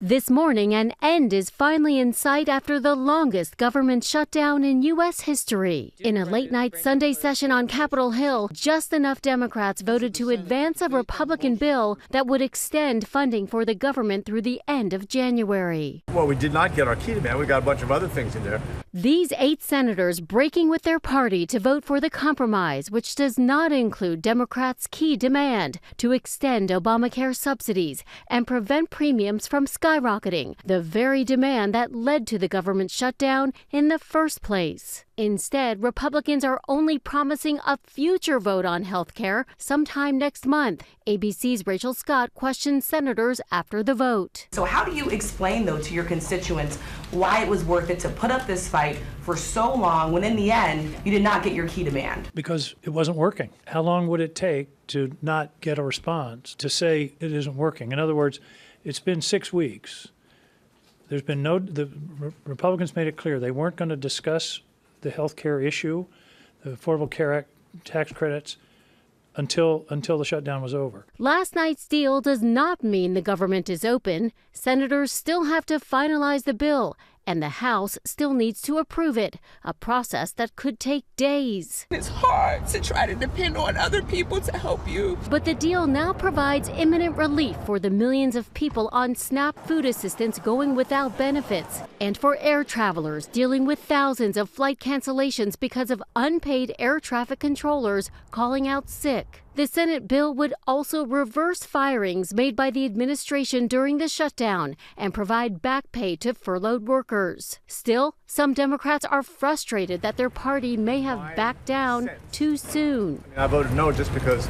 This morning, an end is finally in sight after the longest government shutdown in U.S. history. In a late-night Sunday session on Capitol Hill, just enough Democrats voted to advance a Republican bill that would extend funding for the government through the end of January. Well, we did not get our key demand. We got a bunch of other things in there. These 8 senators breaking with their party to vote for the compromise, which does not include Democrats' key demand to extend Obamacare subsidies and prevent premiums from skyrocketing, the very demand that led to the government shutdown in the first place. Instead, Republicans are only promising a future vote on health care sometime next month. ABC's Rachel Scott questioned senators after the vote. So how do you explain, though, to your constituents why it was worth it to put up this fight for so long when in the end you did not get your key demand? Because it wasn't working. How long would it take to not get a response, to say it isn't working? In other words, it's been 6 weeks. There's been the Republicans made it clear they weren't going to discuss the health care issue, the Affordable Care Act tax credits, until the shutdown was over. Last night's deal does not mean the government is open. Senators still have to finalize the bill, and the House still needs to approve it, a process that could take days. It's hard to try to depend on other people to help you. But the deal now provides imminent relief for the millions of people on SNAP food assistance going without benefits, and for air travelers dealing with thousands of flight cancellations because of unpaid air traffic controllers calling out sick. The Senate bill would also reverse firings made by the administration during the shutdown and provide back pay to furloughed workers. Still, some Democrats are frustrated that their party may have backed down too soon. I voted no just because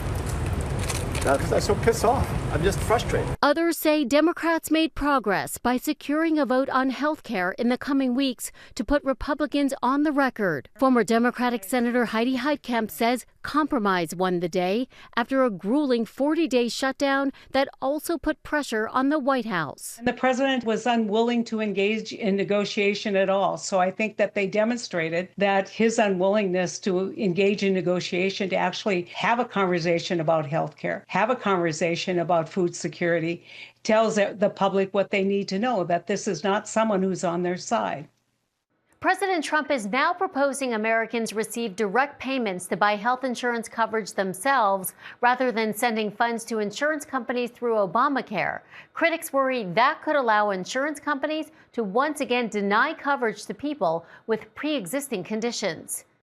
I'm so pissed off. I'm just frustrated. Others say Democrats made progress by securing a vote on health care in the coming weeks to put Republicans on the record. Former Democratic Senator Heidi Heitkamp says compromise won the day after a grueling 40-day shutdown that also put pressure on the White House. And the president was unwilling to engage in negotiation at all. So I think that they demonstrated that his unwillingness to engage in negotiation, to actually have a conversation about health care, have a conversation about food security, tells the public what they need to know, that this is not someone who's on their side. President Trump is now proposing Americans receive direct payments to buy health insurance coverage themselves rather than sending funds to insurance companies through Obamacare. Critics worry that could allow insurance companies to once again deny coverage to people with pre-existing conditions.